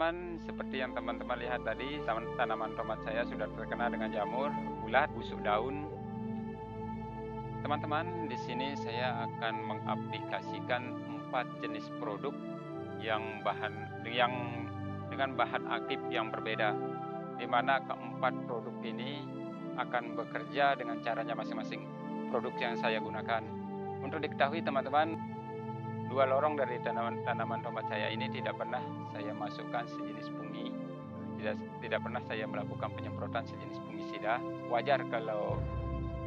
teman-teman, seperti yang teman-teman lihat tadi, tanaman tomat saya sudah terkena dengan jamur, ulat, busuk daun. Teman-teman, di sini saya akan mengaplikasikan 4 jenis produk yang dengan bahan aktif yang berbeda, di mana keempat produk ini akan bekerja dengan caranya masing-masing. Produk yang saya gunakan, untuk diketahui teman-teman, 2 lorong dari tanaman tomat saya ini tidak pernah saya masukkan sejenis fungi, tidak pernah saya melakukan penyemprotan sejenis fungisida. Wajar kalau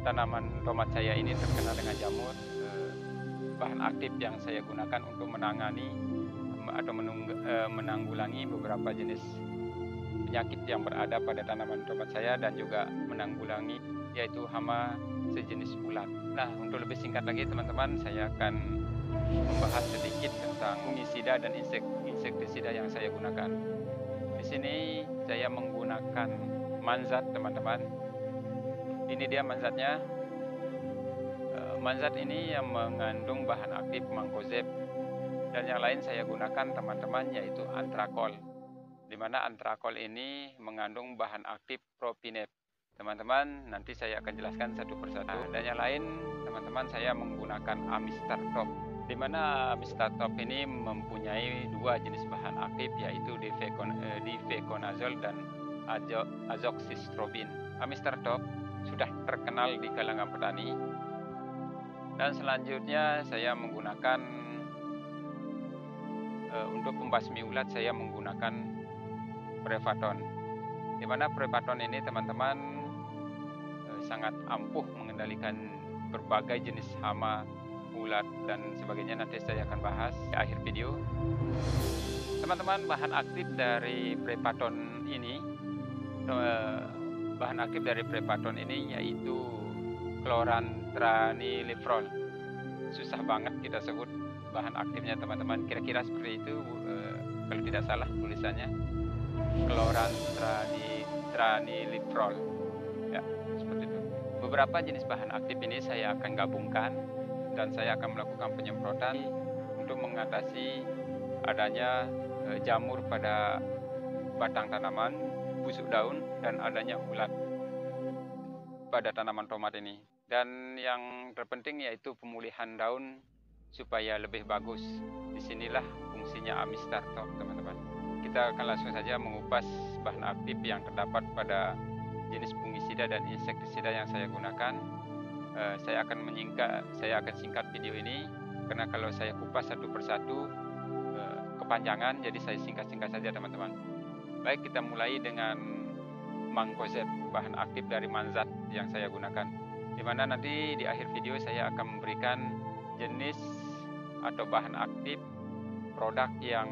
tanaman tomat saya ini terkena dengan jamur. Bahan aktif yang saya gunakan untuk menangani atau menanggulangi beberapa jenis penyakit yang berada pada tanaman tomat saya dan juga menanggulangi yaitu hama sejenis ulat. Nah, untuk lebih singkat lagi teman-teman, saya akan membahas sedikit tentang fungisida dan insektisida yang saya gunakan. Di sini saya menggunakan Manzat, teman-teman. Ini dia Manzatnya. Manzat ini yang mengandung bahan aktif Mancozeb, dan yang lain saya gunakan teman-teman yaitu Antrakol, di mana Antrakol ini mengandung bahan aktif Propinep. Teman-teman, nanti saya akan jelaskan satu persatu. Dan yang lain teman-teman, saya menggunakan Amistar Top, di mana Amistar Top ini mempunyai 2 jenis bahan aktif yaitu difeconazole dan azoxystrobin. Amistar Top sudah terkenal di kalangan petani. Dan selanjutnya saya menggunakan untuk pembasmi ulat, saya menggunakan Prevaton, di mana Prevaton ini teman-teman sangat ampuh mengendalikan berbagai jenis hama, ulat dan sebagainya. Nanti saya akan bahas di akhir video. Teman-teman, bahan aktif dari Prevaton ini yaitu Chlorantraniliprol. Susah banget kita sebut bahan aktifnya teman-teman, kira-kira seperti itu kalau tidak salah tulisannya, Chlorantraniliprol ya, seperti itu. Beberapa jenis bahan aktif ini saya akan gabungkan dan saya akan melakukan penyemprotan untuk mengatasi adanya jamur pada batang tanaman, busuk daun, dan adanya ulat pada tanaman tomat ini. Dan yang terpenting yaitu pemulihan daun supaya lebih bagus. Disinilah fungsinya Amistar Top, teman-teman. Kita akan langsung saja mengupas bahan aktif yang terdapat pada jenis fungisida dan insektisida yang saya gunakan. Saya akan singkat video ini karena kalau saya kupas satu persatu kepanjangan, jadi saya singkat-singkat saja teman-teman. Baik, kita mulai dengan Mancozeb, bahan aktif dari Manzat yang saya gunakan, di mana nanti di akhir video saya akan memberikan jenis atau bahan aktif produk yang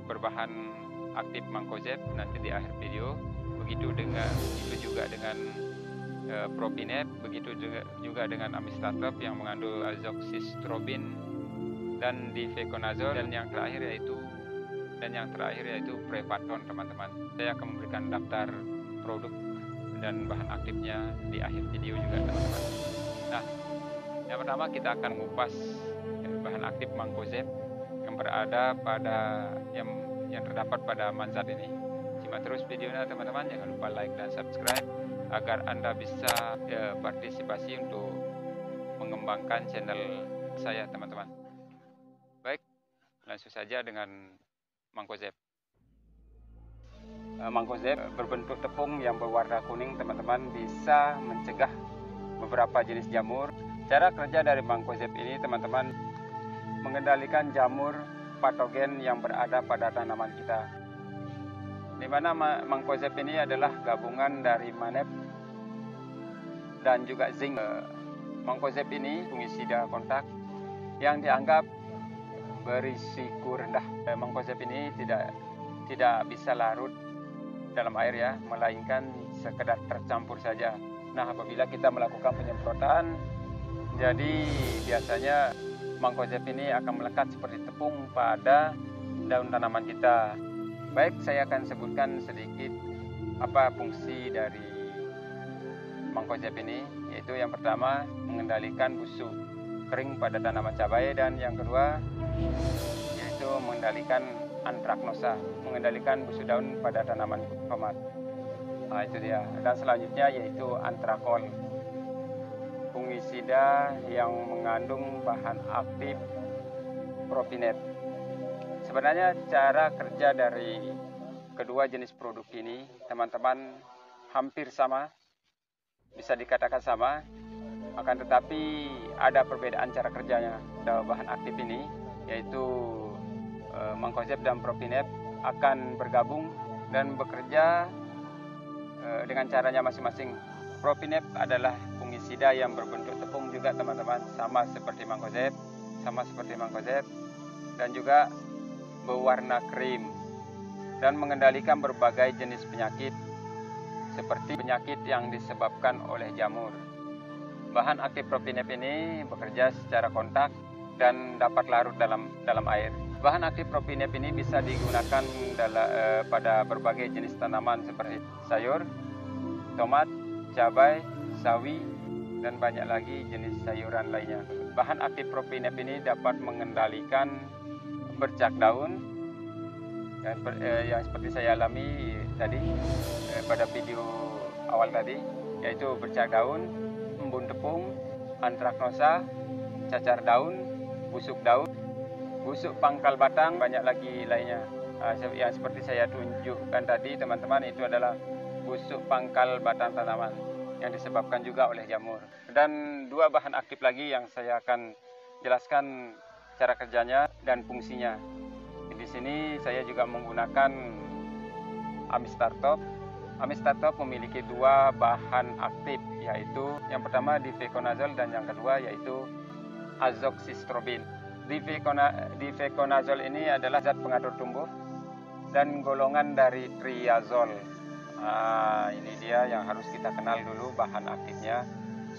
berbahan aktif Mancozeb nanti di akhir video. Begitu juga dengan Propinep, begitu juga dengan Amistar Top yang mengandung azoxystrobin dan difeconazole, dan yang terakhir yaitu Prevaton, teman-teman. Saya akan memberikan daftar produk dan bahan aktifnya di akhir video juga, teman-teman. Nah, yang pertama kita akan mengupas bahan aktif Mancozeb yang berada pada yang terdapat pada Manzat ini. Simak terus videonya teman-teman, jangan lupa like dan subscribe agar Anda bisa partisipasi untuk mengembangkan channel saya, teman-teman. Baik, langsung saja dengan Mancozeb. Mancozeb berbentuk tepung yang berwarna kuning, teman-teman, bisa mencegah beberapa jenis jamur. Cara kerja dari Mancozeb ini, teman-teman, mengendalikan jamur patogen yang berada pada tanaman kita, di mana Mancozeb ini adalah gabungan dari Manep dan juga zinc. Mancozeb ini fungisida kontak yang dianggap berisiko rendah. Mancozeb ini tidak bisa larut dalam air ya, melainkan sekedar tercampur saja. Nah, apabila kita melakukan penyemprotan, jadi biasanya Mancozeb ini akan melekat seperti tepung pada daun tanaman kita. Baik, saya akan sebutkan sedikit apa fungsi dari Mancozeb ini, yaitu yang pertama mengendalikan busuk kering pada tanaman cabai, dan yang kedua yaitu mengendalikan antraknosa, mengendalikan busuk daun pada tanaman tomat. Nah, itu dia. Dan selanjutnya yaitu antrakol, fungisida yang mengandung bahan aktif propinet. Sebenarnya cara kerja dari kedua jenis produk ini, teman-teman, hampir sama, bisa dikatakan sama, akan tetapi ada perbedaan cara kerjanya. Bahan aktif ini, yaitu Mancozeb dan Propinep, akan bergabung dan bekerja dengan caranya masing-masing. Propinep adalah fungisida yang berbentuk tepung juga, teman-teman, sama seperti Mancozeb, dan juga berwarna krim dan mengendalikan berbagai jenis penyakit seperti penyakit yang disebabkan oleh jamur. Bahan aktif Propinep ini bekerja secara kontak dan dapat larut dalam air. Bahan aktif Propinep ini bisa digunakan pada berbagai jenis tanaman seperti sayur, tomat, cabai, sawi, dan banyak lagi jenis sayuran lainnya. Bahan aktif Propinep ini dapat mengendalikan bercak daun, yang seperti saya alami tadi pada video awal tadi, yaitu bercak daun, embun tepung, antraknosa, cacar daun, busuk pangkal batang, banyak lagi lainnya. Yang seperti saya tunjukkan tadi, teman-teman, itu adalah busuk pangkal batang tanaman yang disebabkan juga oleh jamur. Dan dua bahan aktif lagi yang saya akan jelaskan cara kerjanya dan fungsinya. Di sini saya juga menggunakan Amistartop. Amistartop memiliki dua bahan aktif, yaitu yang pertama difeconazole dan yang kedua yaitu azoxystrobin. Difeconazole ini adalah zat pengatur tumbuh dan golongan dari triazol. Ini dia yang harus kita kenal dulu bahan aktifnya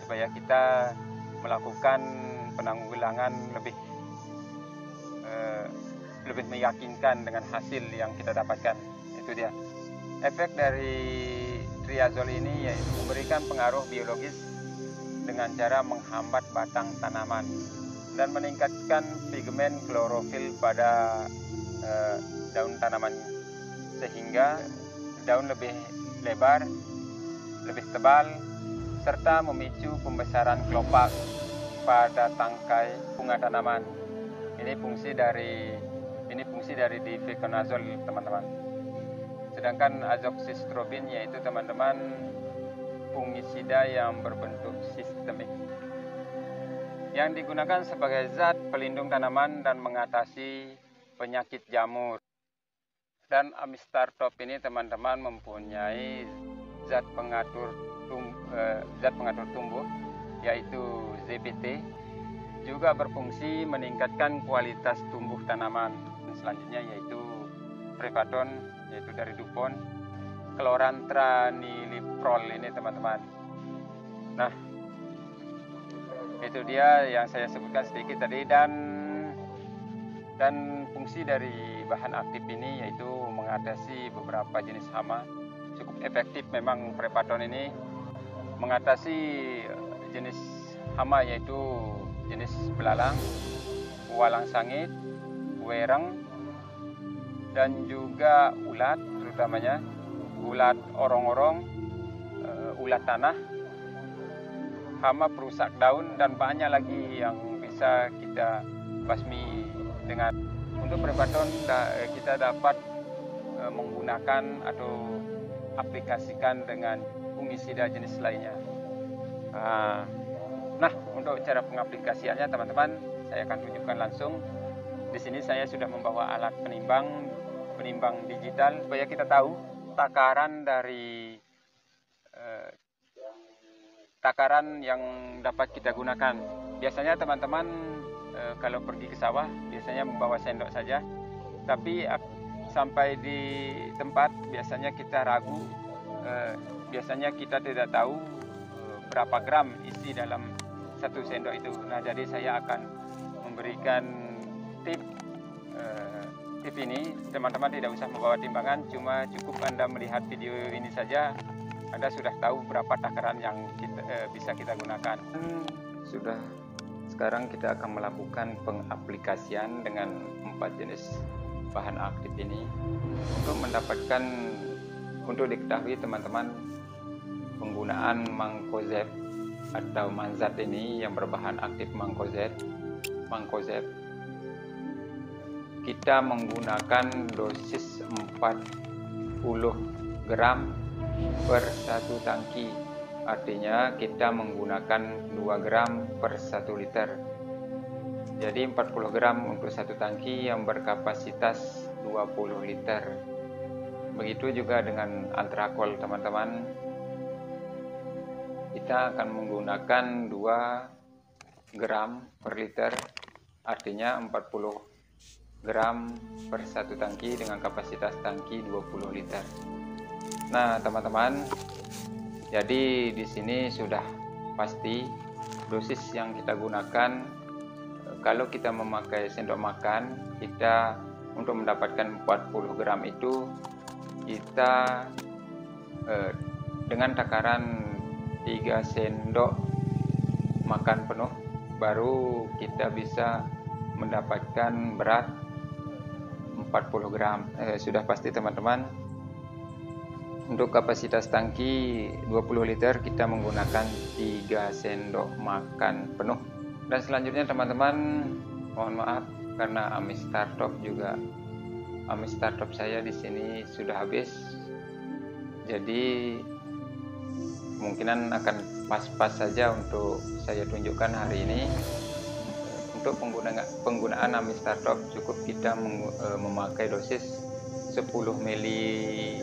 supaya kita melakukan penanggulangan lebih meyakinkan dengan hasil yang kita dapatkan. Itu dia. Efek dari triazol ini yaitu memberikan pengaruh biologis dengan cara menghambat batang tanaman dan meningkatkan pigmen klorofil pada daun tanaman sehingga daun lebih lebar, lebih tebal, serta memicu pembesaran kelopak pada tangkai bunga tanaman. Ini fungsi dari difeconazole, teman-teman. Sedangkan azoxystrobin yaitu, teman-teman, fungisida yang berbentuk sistemik yang digunakan sebagai zat pelindung tanaman dan mengatasi penyakit jamur. Dan Amistartop ini, teman-teman, mempunyai zat pengatur tumbuh yaitu ZBT, juga berfungsi meningkatkan kualitas tumbuh tanaman. Selanjutnya yaitu Prepaton, yaitu dari DuPont, Chlorantraniliprol ini, teman-teman. Nah, itu dia yang saya sebutkan sedikit tadi. Dan fungsi dari bahan aktif ini yaitu mengatasi beberapa jenis hama. Cukup efektif memang Prepaton ini mengatasi jenis hama yaitu jenis belalang, walang sangit, wereng, dan juga ulat, terutamanya ulat orong-orong, ulat tanah, hama perusak daun, dan banyak lagi yang bisa kita basmi dengan. Untuk Prepaton kita dapat menggunakan atau aplikasikan dengan fungisida jenis lainnya. Nah, untuk cara pengaplikasiannya, teman-teman, saya akan tunjukkan langsung. Di sini saya sudah membawa alat penimbang digital supaya kita tahu takaran yang dapat kita gunakan. Biasanya, teman-teman, kalau pergi ke sawah biasanya membawa sendok saja, tapi sampai di tempat biasanya kita ragu, biasanya kita tidak tahu berapa gram isi dalam satu sendok itu. Nah, jadi saya akan memberikan tip ini. Teman-teman tidak usah membawa timbangan, cuma cukup Anda melihat video ini saja, Anda sudah tahu berapa takaran yang bisa kita gunakan. Sekarang kita akan melakukan pengaplikasian dengan 4 jenis bahan aktif ini. Untuk diketahui teman-teman, penggunaan mancozeb atau manzat ini yang berbahan aktif mancozeb, kita menggunakan dosis 40 gram per 1 tangki. Artinya kita menggunakan 2 gram per 1 liter. Jadi 40 gram untuk 1 tangki yang berkapasitas 20 liter. Begitu juga dengan antrakol teman-teman. Kita akan menggunakan 2 gram per liter. Artinya 40 gram per 1 tangki dengan kapasitas tangki 20 liter. Nah, teman-teman, jadi di sini sudah pasti dosis yang kita gunakan. Kalau kita memakai sendok makan, kita untuk mendapatkan 40 gram itu kita dengan takaran 3 sendok makan penuh baru kita bisa mendapatkan berat 40 gram. Sudah pasti teman-teman. Untuk kapasitas tangki 20 liter kita menggunakan 3 sendok makan penuh. Dan selanjutnya teman-teman, mohon maaf karena amis startup saya di sini sudah habis. Jadi kemungkinan akan pas-pas saja untuk saya tunjukkan hari ini. Untuk penggunaan amis startup cukup kita memakai dosis 10 mili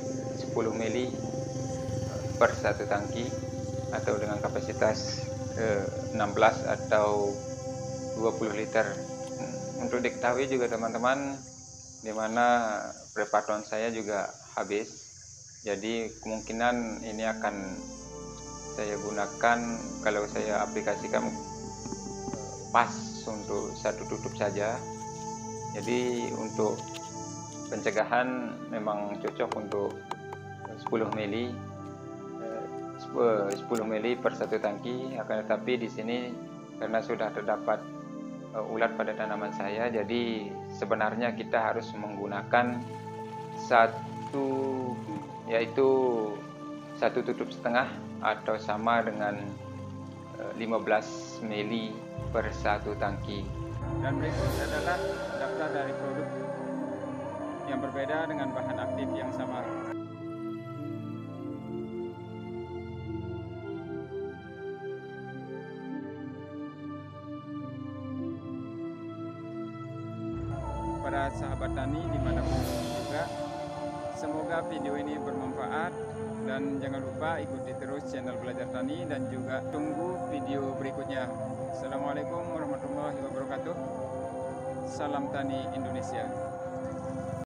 per 1 tangki atau dengan kapasitas 16 atau 20 liter. Untuk diketahui juga teman-teman, dimana preparaton saya juga habis, jadi kemungkinan ini akan saya gunakan kalau saya aplikasikan pas untuk 1 tutup saja. Jadi untuk pencegahan memang cocok untuk 10 mili per 1 tangki. Akan tetapi di sini karena sudah terdapat ulat pada tanaman saya, jadi sebenarnya kita harus menggunakan 1 tutup setengah atau sama dengan 15 mili per 1 tangki. Dan berikut adalah daftar dari produk yang berbeda dengan bahan aktif yang sama. Para sahabat tani dimanapun juga, semoga video ini bermanfaat dan jangan lupa ikuti terus channel Belajar Tani dan juga tunggu video berikutnya. Assalamualaikum warahmatullahi wabarakatuh. Salam Tani Indonesia.